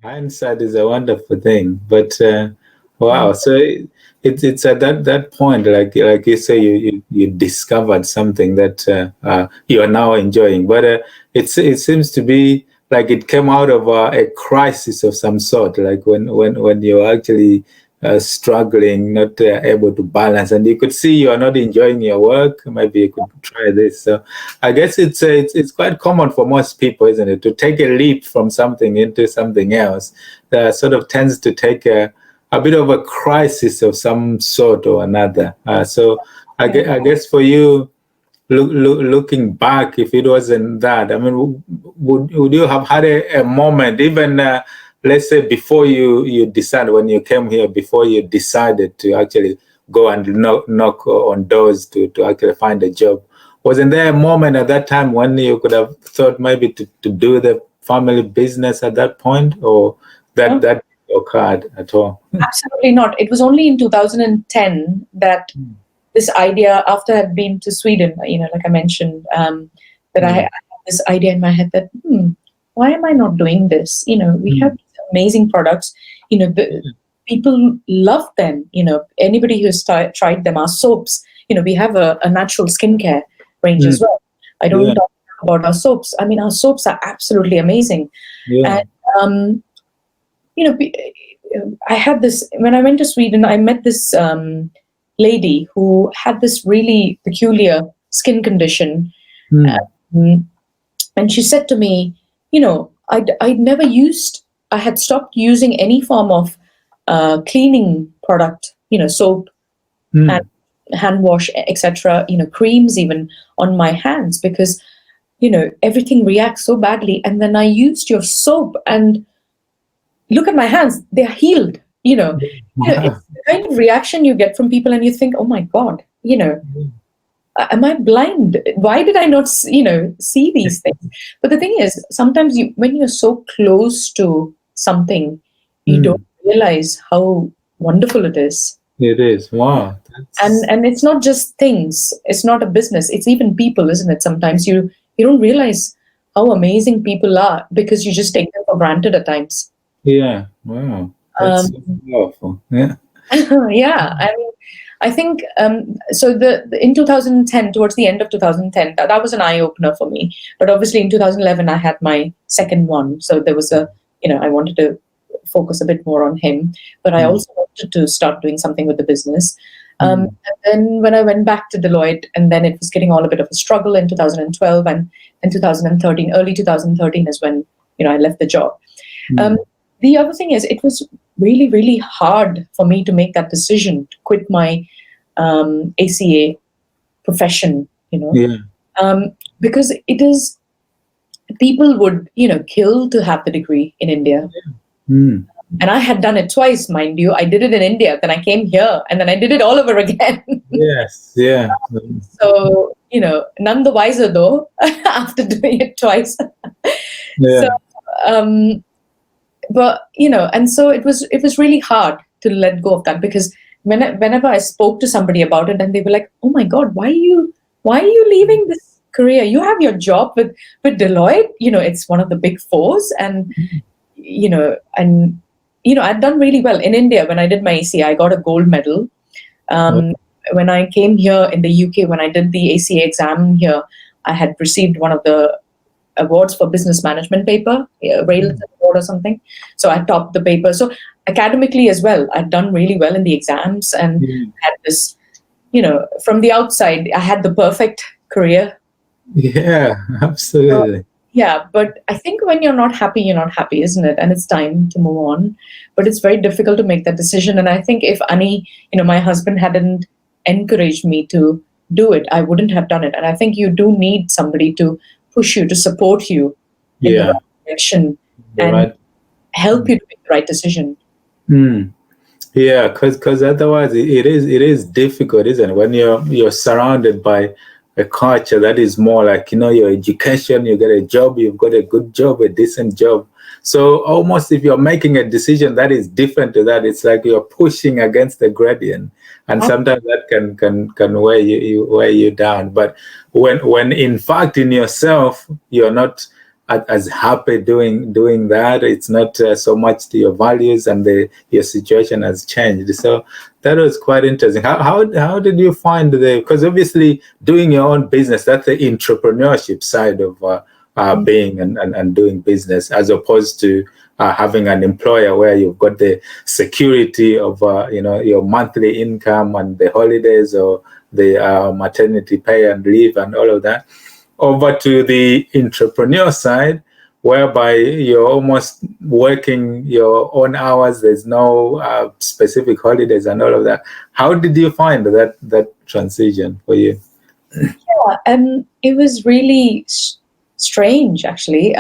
Hindsight is a wonderful thing, but Mm. wow. So it's at that point, like you say, you discovered something that you are now enjoying. But it seems to be like it came out of a crisis of some sort, like when you're actually struggling, not able to balance, and you could see you are not enjoying your work. Maybe you could try this. So I guess it's quite common for most people, isn't it, to take a leap from something into something else that sort of tends to take a bit of a crisis of some sort or another. So Yeah. I guess for you, looking back, if it wasn't that, I mean, would you have had a moment, even let's say before you decided, when you came here, before you decided to actually go and knock on doors to actually find a job? Wasn't there a moment at that time when you could have thought maybe to do the family business at that point, or No, that occurred at all? absolutely not. It was only in 2010 that this idea, after I had been to Sweden, like I mentioned, that I Mm, had this idea in my head that, why am I not doing this? We have mm, these amazing products. The people love them. Anybody who's tried them, our soaps. We have a natural skincare range as mm, well. I don't yeah, talk about our soaps. I mean, our soaps are absolutely amazing, and yeah. um, I had this when I went to Sweden. I met this lady who had this really peculiar skin condition, Mm, um, and she said to me, I'd never used. I had stopped using any form of cleaning product, soap, hand mm. hand wash, etc. Creams even on my hands because everything reacts so badly. And then I used your soap and look at my hands, they're healed. Wow. It's the kind of reaction you get from people, and you think, oh my God, am I blind? Why did I not, see these things? But the thing is, sometimes when you're so close to something, you don't Mm, realize how wonderful it is. it is. Wow. And it's not just things. It's not a business. It's even people, isn't it? Sometimes you don't realize how amazing people are because you just take them for granted at times. Yeah. Wow. That's so Um, powerful. Yeah. yeah, I mean, I think so. In 2010, towards the end of 2010, that was an eye opener for me. But obviously, in 2011, I had my second one, so there was I wanted to focus a bit more on him. But I Mm, also wanted to start doing something with the business. mm, And then when I went back to Deloitte, and then it was getting all a bit of a struggle in 2012 and in 2013, early 2013 is when I left the job. Um, mm. the other thing is, it was really, really hard for me to make that decision to quit my ACA profession, Yeah. because it is, people would, kill to have the degree in India. Mm. And I had done it twice, mind you. I did it in India, then I came here, and then I did it all over again. Yes. Yeah. So, none the wiser though, after doing it twice. So, Yeah. um, but and so it was really hard to let go of that because whenever I spoke to somebody about it, and they were like, oh my God, why are you leaving this career? You have your job with Deloitte. It's one of the big fours, and and I'd done really well in India. When I did my ACA, I got a gold medal. Oh, When I came here in the UK, when I did the ACA exam here, I had received one of the awards for business management paper, Rails mm, award or something. So I topped the paper. So academically as well, I'd done really well in the exams and yeah. had this, from the outside, I had the perfect career. Yeah. So, Absolutely. yeah, but I think when you're not happy, isn't it? And it's time to move on. But it's very difficult to make that decision. And I think if Ani, my husband hadn't encouraged me to do it, I wouldn't have done it. And I think you do need somebody to push you, to support you in the Yeah. right direction The and right. help you to make the right decision. Mm. Yeah, because otherwise it is difficult, isn't it? When you're surrounded by a culture that is more like, your education, you get a job, you've got a good job, a decent job. So almost if you're making a decision that is different to that, it's like you're pushing against the gradient, and sometimes that can weigh you down. But when in fact in yourself you're not as happy doing that. It's not so much to your values, and your situation has changed. So that was quite interesting. How did you find because obviously doing your own business, that's the entrepreneurship side of being and doing business, as opposed to having an employer where you've got the security of your monthly income and the holidays or the maternity pay and leave and all of that, over to the entrepreneur side, whereby you're almost working your own hours. There's no specific holidays and all of that. How did you find that transition for you? Yeah, and it was really strange, actually,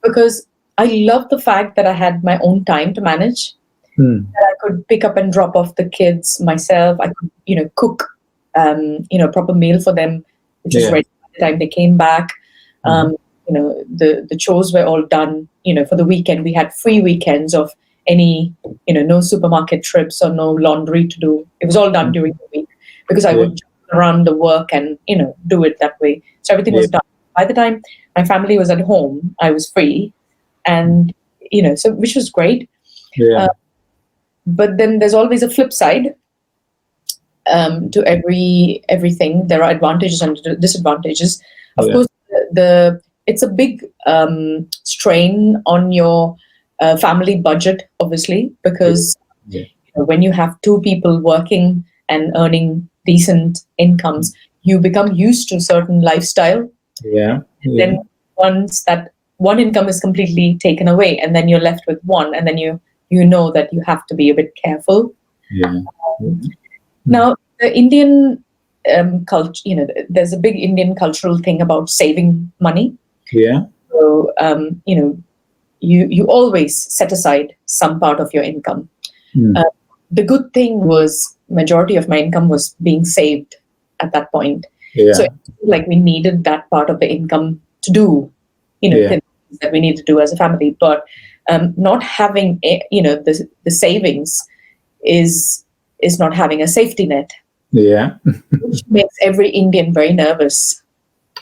because I loved the fact that I had my own time to manage. That I could pick up and drop off the kids myself. I could, cook, proper meal for them, which was ready by the time they came back. The chores were all done. For the weekend, we had free weekends of any, no supermarket trips or no laundry to do. It was all done during the week because I would jump around the work and, do it that way. So everything was done. By the time my family was at home, I was free, and so which was great. Yeah. But then there's always a flip side to everything. There are advantages and disadvantages. Of course, it's a big strain on your family budget, obviously, because when you have two people working and earning decent incomes, you become used to a certain lifestyle. Then once that one income is completely taken away, and then you're left with one, and then you know that you have to be a bit careful. Now, the Indian culture, there's a big Indian cultural thing about saving money. So, you always set aside some part of your income. The good thing was majority of my income was being saved at that point. So like we needed that part of the income to do, things that we need to do as a family. But not having, the savings is not having a safety net. Which makes every Indian very nervous.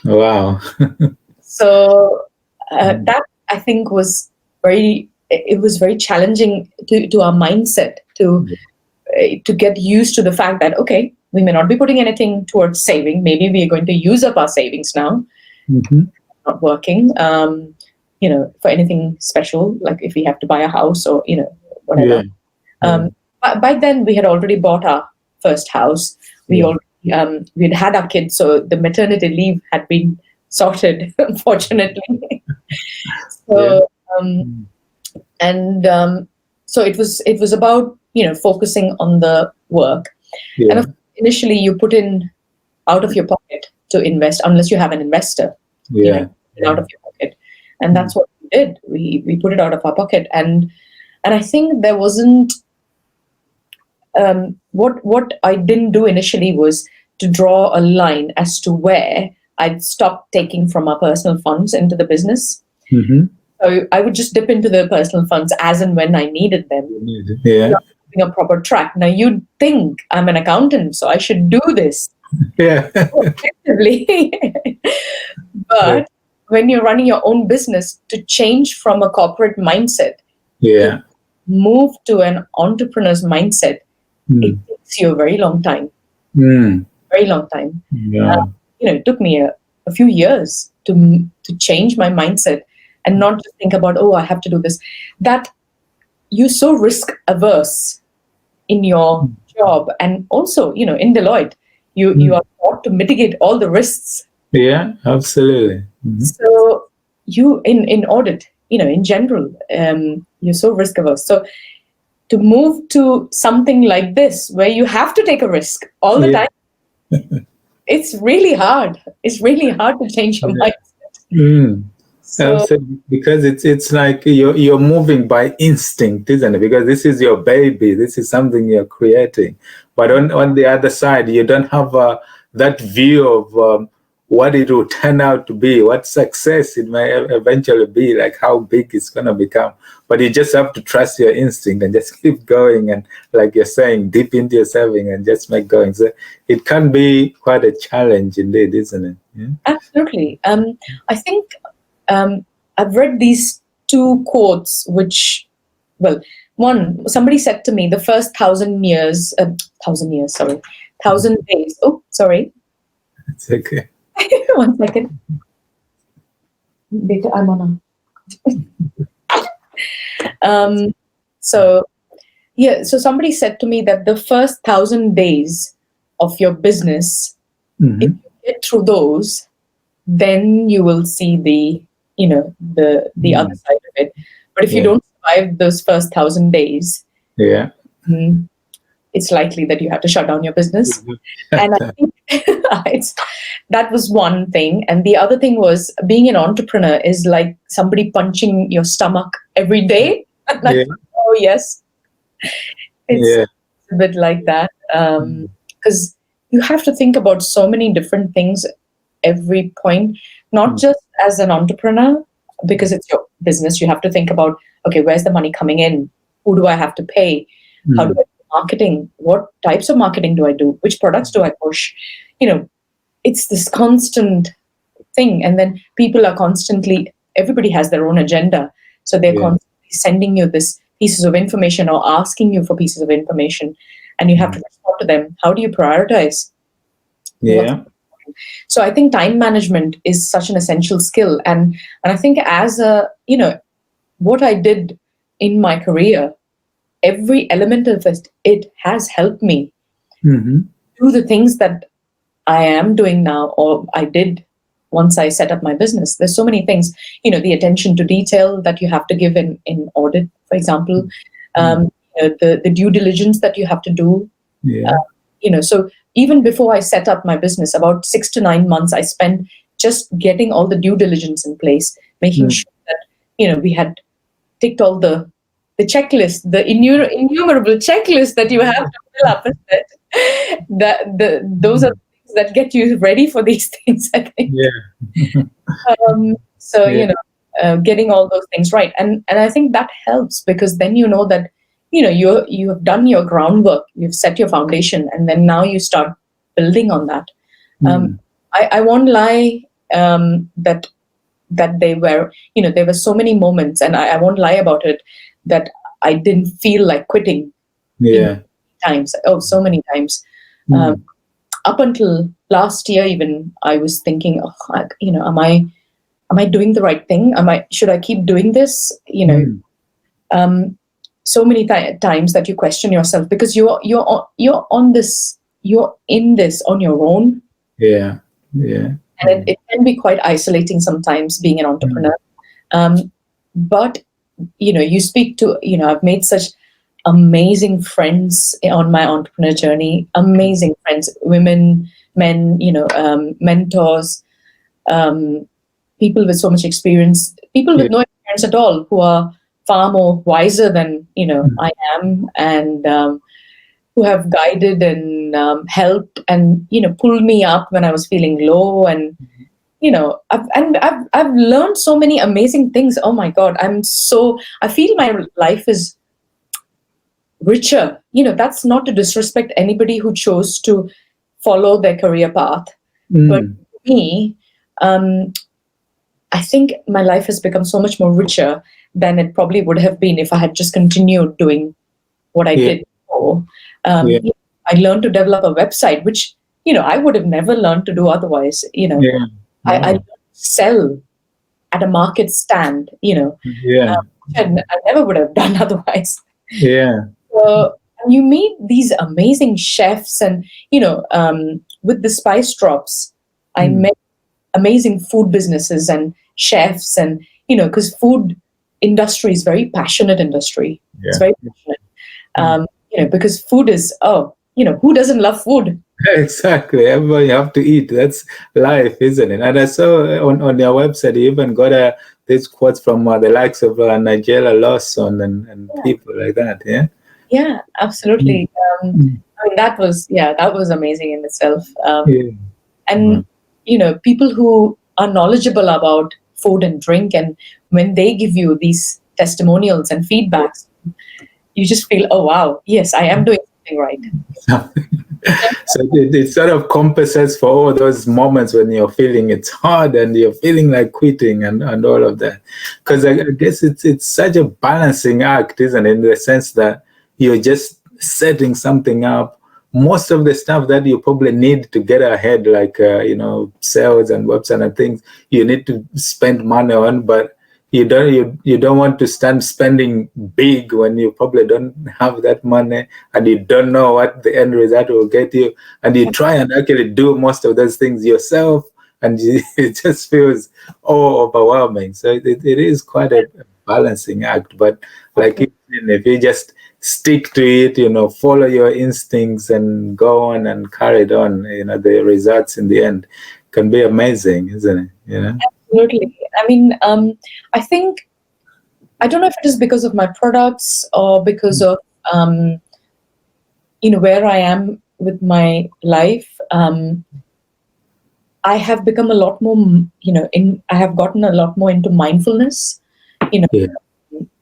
Wow. So that, I think, was very challenging to our mindset to get used to the fact that, okay, we may not be putting anything towards saving. Maybe we are going to use up our savings now. Not working, for anything special, like if we have to buy a house or, whatever. By then we had already bought our first house. We'd had our kids, so the maternity leave had been sorted, unfortunately. So so it was about focusing on the work, and initially you put in out of your pocket to invest, unless you have an investor. Out of your pocket, and that's what we did. We put it out of our pocket, and I think there wasn't. What I didn't do initially was to draw a line as to where I'd stop taking from our personal funds into the business. So I would just dip into the personal funds as and when I needed them. Not having a proper track. Now you'd think I'm an accountant, so I should do this. Effectively. But when you're running your own business, to change from a corporate mindset to move to an entrepreneur's mindset, it takes you a very long time. Very long time. It took me a few years to change my mindset and not just think about, I have to do this. That you're so risk averse in your job, and also, in Deloitte, you are taught to mitigate all the risks. Yeah, absolutely. So you in audit, in general, you're so risk averse. So to move to something like this, where you have to take a risk all the time, it's really hard. It's really hard to change your mindset. So, because it's like you're moving by instinct, isn't it? Because this is your baby. This is something you're creating. But on the other side, you don't have that view of what it will turn out to be, what success it may eventually be, like how big it's going to become. But you just have to trust your instinct and just keep going. And like you're saying, dip into your saving and just make going. So it can be quite a challenge indeed, isn't it? Absolutely. I think I've read these two quotes, which, well, one, somebody said to me, the first 1,000 years, sorry, 1,000 days. Oh, sorry. It's okay. 1 second. Beta, I'm on a. So, yeah, so somebody said to me that the first 1,000 days of your business, if you get through those, then you will see the other side of it. But if you don't survive those first 1,000 days, Yeah. it's likely that you have to shut down your business. And I think that was one thing. And the other thing was, being an entrepreneur is like somebody punching your stomach every day. Like, oh yes, it's a bit like that. Because you have to think about so many different things every point, not just as an entrepreneur, because it's your business. You have to think about, okay, where's the money coming in? Who do I have to pay? How do I do marketing? What types of marketing do I do? Which products do I push? It's this constant thing. And then people are constantly, everybody has their own agenda. So they're constantly sending you this pieces of information or asking you for pieces of information. And you have to respond to them. How do you prioritize? Yeah. So I think time management is such an essential skill. And I think as what I did in my career, every element of it has helped me do the things that I am doing now, or I did once I set up my business. There's so many things, the attention to detail that you have to give in audit, for example, the due diligence that you have to do. So even before I set up my business, about 6 to 9 months, I spent just getting all the due diligence in place, making sure that, we had ticked all the checklist, the innumerable checklist that you have to fill up. Those are the things that get you ready for these things, I think. Getting all those things right. And I think that helps, because then you know that, you have done your groundwork, you've set your foundation, and then now you start building on that. I won't lie that there were so many moments, and I won't lie about it, that I didn't feel like quitting. Times. Oh, so many times. Up until last year, even, I was thinking, am I doing the right thing? Should I keep doing this? So many times that you question yourself, because you're on this, you're in this on your own. And it can be quite isolating sometimes, being an entrepreneur. But you speak to, I've made such amazing friends on my entrepreneur journey. Amazing friends, women, men, mentors, people with so much experience, people with no experience at all, who are far more wiser than I am, and who have guided and helped and pulled me up when I was feeling low. And I've learned so many amazing things. Oh my God, I feel my life is richer. That's not to disrespect anybody who chose to follow their career path, but for me, I think my life has become so much more richer than it probably would have been if I had just continued doing what I did before. I learned to develop a website, which I would have never learned to do otherwise. I learned to sell at a market stand. And I never would have done otherwise. So you meet these amazing chefs, and with the Spice Drops, I met amazing food businesses and chefs, and because food industry is very passionate industry. It's very passionate. Because food is, who doesn't love food? Exactly. Everybody have to eat. That's life, isn't it? And I saw on your website, you even got these quotes from the likes of Nigella Lawson and people like that. Yeah, absolutely. That was amazing in itself. And people who are knowledgeable about food and drink, and when they give you these testimonials and feedbacks, you just feel, oh wow, yes, I am doing something right. So it sort of compensates for all those moments when you're feeling it's hard and you're feeling like quitting and all of that. Because I guess it's such a balancing act, isn't it? In the sense that you're just setting something up. Most of the stuff that you probably need to get ahead, like sales and website and things, you need to spend money on, but you don't want to stand spending big when you probably don't have that money and you don't know what the end result will get you, and you try and actually do most of those things yourself, and it just feels all overwhelming. So it is quite a balancing act, but like if you just stick to it, follow your instincts and go on and carry it on, the results in the end can be amazing, isn't it? Absolutely. I mean, I think, I don't know if it is because of my products or because of, where I am with my life. I have become a lot more, I have gotten a lot more into mindfulness, Yeah.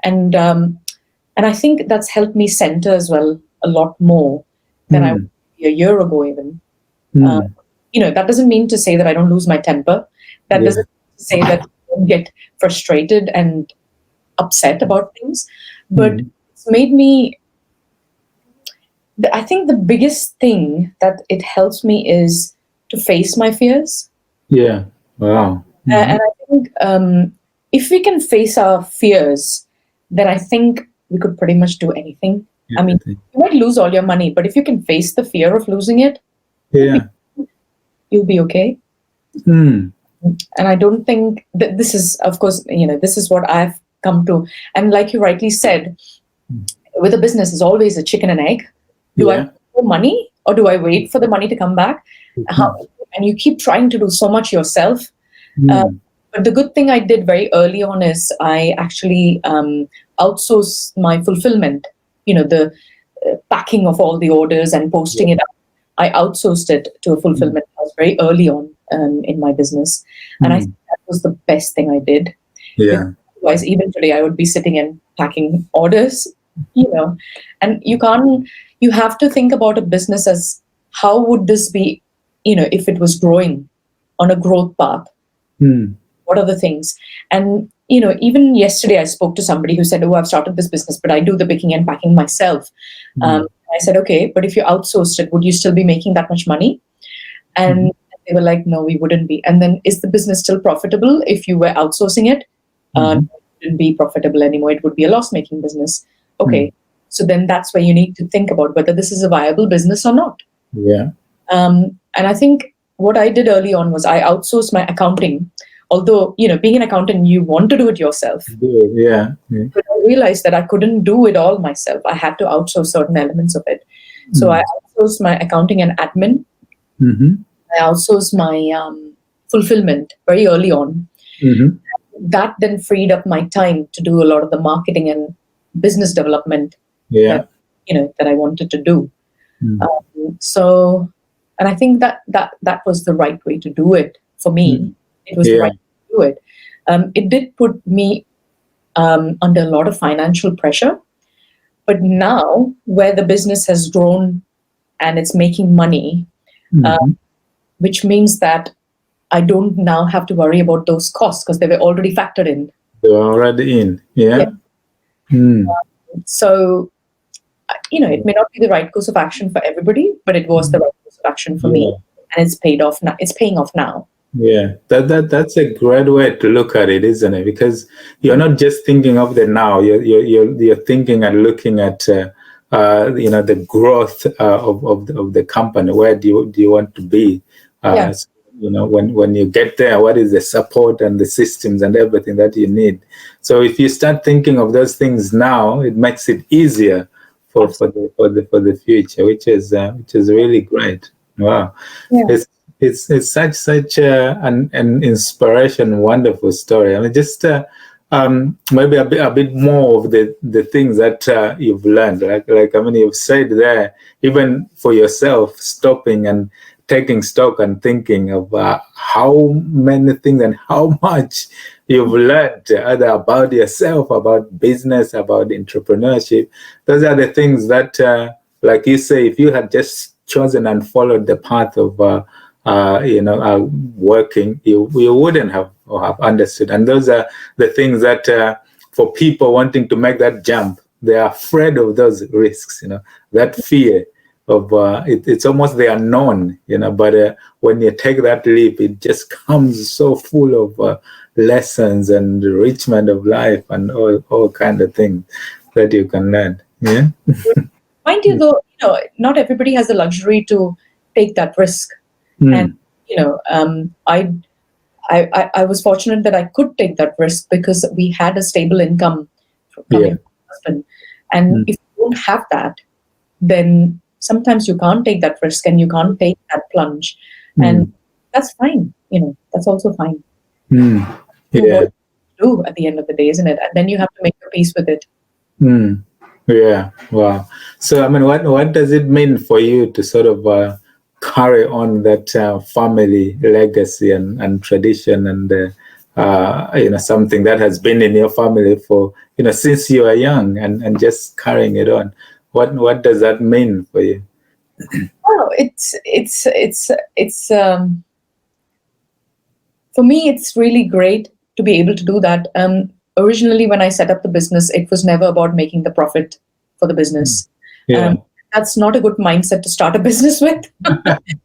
and I think that's helped me center as well a lot more than I would a year ago even. That doesn't mean to say that I don't lose my temper. That Yeah. doesn't say that I don't get frustrated and upset about things. But it's made me, I think the biggest thing that it helps me is to face my fears. Yeah. Wow. And I think if we can face our fears, then I think we could pretty much do anything. I mean, you might lose all your money, but if you can face the fear of losing it, Yeah. you'll be okay. Mm. And I don't think that this is, of course, this is what I've come to. And like you rightly said, with a business, is always a chicken and egg. Do I Yeah. make more money or do I wait for the money to come back? And you keep trying to do so much yourself. But the good thing I did very early on is I actually outsourced my fulfillment, the packing of all the orders and posting it up. I outsourced it to a fulfillment house very early on in my business. And I think that was the best thing I did. Yeah. Otherwise, even today, I would be sitting and packing orders, and you have to think about a business as how would this be, if it was growing on a growth path. What are the things? And, even yesterday I spoke to somebody who said, oh, I've started this business, but I do the picking and packing myself. I said, okay, but if you outsourced it, would you still be making that much money? And they were like, no, we wouldn't be. And then is the business still profitable if you were outsourcing it? It wouldn't be profitable anymore. It would be a loss-making business. Okay. So then that's where you need to think about whether this is a viable business or not. Yeah. And I think what I did early on was I outsourced my accounting. Although, being an accountant, you want to do it yourself. Yeah. But I realized that I couldn't do it all myself. I had to outsource certain elements of it. So I outsourced my accounting and admin. I outsourced my fulfillment very early on. That then freed up my time to do a lot of the marketing and business development that I wanted to do. And I think that was the right way to do it for me. It was the right way to do it. It did put me under a lot of financial pressure. But now, where the business has grown and it's making money, which means that I don't now have to worry about those costs because they were already factored in. They were already in. Yeah. So, it may not be the right course of action for everybody, but it was the right course of action for me, and it's paid off now. It's paying off now. Yeah, that's a great way to look at it, isn't it? Because you're not just thinking of the now. You're thinking and looking at the growth of the company. Where do you want to be? So, when you get there, what is the support and the systems and everything that you need? So if you start thinking of those things now, it makes it easier for the future, which is really great. Wow. Yeah. It's such an inspiration, wonderful story. I mean, just maybe a bit more of the things that you've learned. Like I mean, you've said there, even for yourself, stopping and taking stock and thinking of how many things and how much you've learned, either about yourself, about business, about entrepreneurship. Those are the things that, like you say, if you had just chosen and followed the path of working, you wouldn't have understood. And those are the things that for people wanting to make that jump, they are afraid of those risks. That fear of it's almost the unknown. But when you take that leap, it just comes so full of lessons and enrichment of life and all kind of things that you can learn. Yeah. Mind you, though, not everybody has the luxury to take that risk. And I was fortunate that I could take that risk because we had a stable income coming from my husband. And if you don't have that, then sometimes you can't take that risk and you can't take that plunge. And that's fine. That's also fine. Yeah. Do at the end of the day, isn't it? And then you have to make your peace with it. Yeah. Wow. So, I mean, what does it mean for you to sort of carry on that family legacy and tradition and something that has been in your family for since you are young and just carrying it on? What does that mean for you? Oh, for me, it's really great to be able to do that. Originally, when I set up the business, it was never about making the profit for the business. That's not a good mindset to start a business with.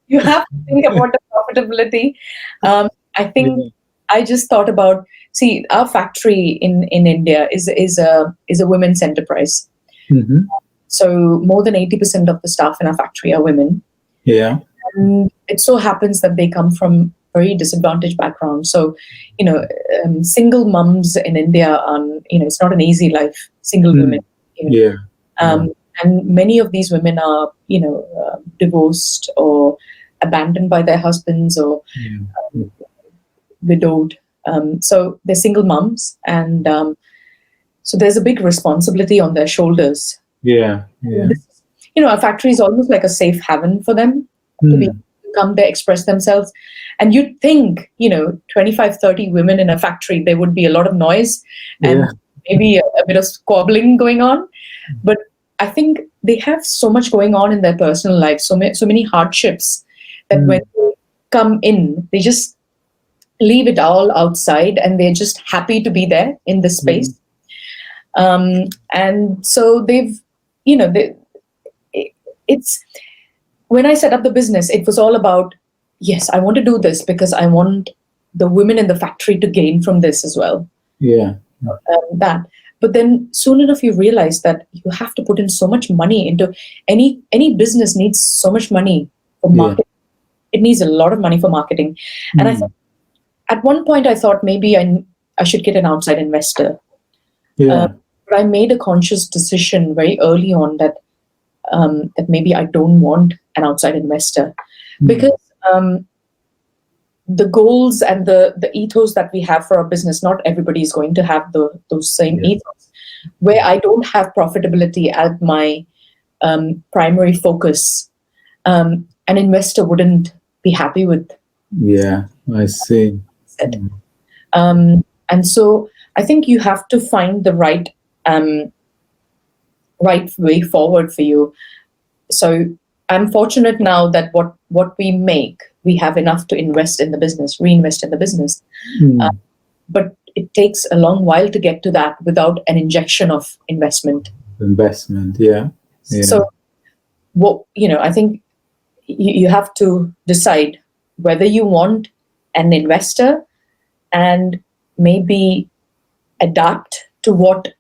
You have to think about the profitability. I think I just thought about, see, our factory in India is a women's enterprise. So more than 80% of the staff in our factory are women. Yeah. And it so happens that they come from very disadvantaged backgrounds. So, single mums in India, it's not an easy life, single women. And many of these women are, divorced or abandoned by their husbands or widowed. So they're single mums. And so there's a big responsibility on their shoulders. Our factory is almost like a safe haven for them to come there, express themselves. And you'd think, 25, 30 women in a factory, there would be a lot of noise and maybe a bit of squabbling going on. But I think they have so much going on in their personal life, so many hardships that when they come in, they just leave it all outside and they're just happy to be there in this space. And so it's when I set up the business, it was all about, yes, I want to do this because I want the women in the factory to gain from this as well. But then soon enough, you realize that you have to put in so much money into any business needs so much money for marketing. It needs a lot of money for marketing. And I thought, at one point, I thought maybe I should get an outside investor. But I made a conscious decision very early on that maybe I don't want an outside investor because the goals and the ethos that we have for our business, not everybody is going to have those same ethos. Where I don't have profitability at my primary focus, an investor wouldn't be happy with. Yeah, I see. And so I think you have to find the right way forward for you. So I'm fortunate now that what we make, we have enough to reinvest in the business. But it takes a long while to get to that without an injection of investment. So I think you have to decide whether you want an investor and maybe adapt to what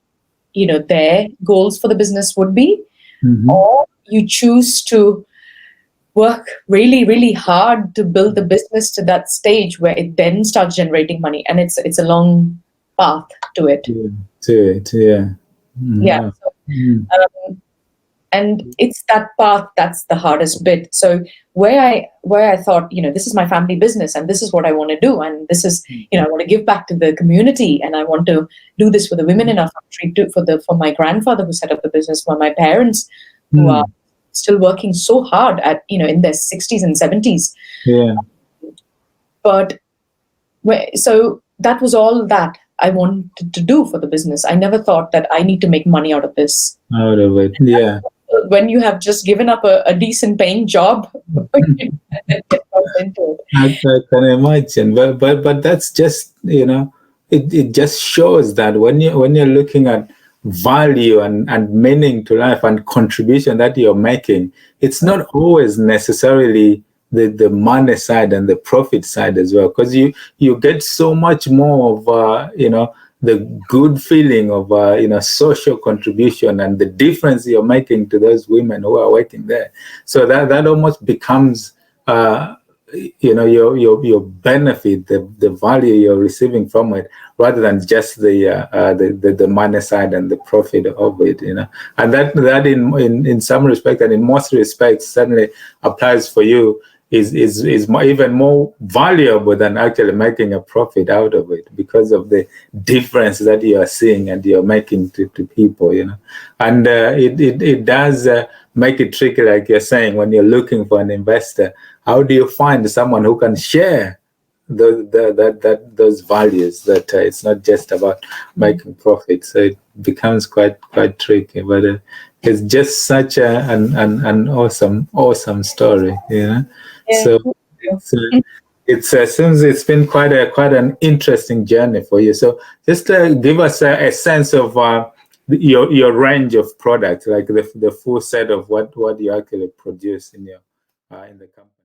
their goals for the business would be, or you choose to work really, really hard to build the business to that stage where it then starts generating money, and it's a long path to it. And it's that path that's the hardest bit. So where I thought, this is my family business and this is what I want to do, and this is, I want to give back to the community, and I want to do this for the women in our factory, for my grandfather who set up the business, for my parents who are still working so hard at in their 60s and 70s. But so that was all that I wanted to do for the business. I never thought that I need to make money out of this. Out of it, when you have just given up a decent paying job and then get into it. I can imagine, but that's just, it just shows that when you're looking at value and meaning to life and contribution that you're making, it's not always necessarily the money side and the profit side as well, because you get so much more of the good feeling of social contribution and the difference you're making to those women who are working there. So that almost becomes your benefit, the value you're receiving from it, rather than just the money side and the profit of it, and that in some respect and in most respects certainly applies for you, is even more valuable than actually making a profit out of it, because of the difference that you are seeing and you're making to people, and it does make it tricky, like you're saying, when you're looking for an investor. How do you find someone who can share those values, that it's not just about making profit? So it becomes quite tricky, but it's just such an awesome story, Yeah. So it's seems it's been quite an interesting journey for you. So just give us a sense of your range of products, like the full set of what you actually produce in the company.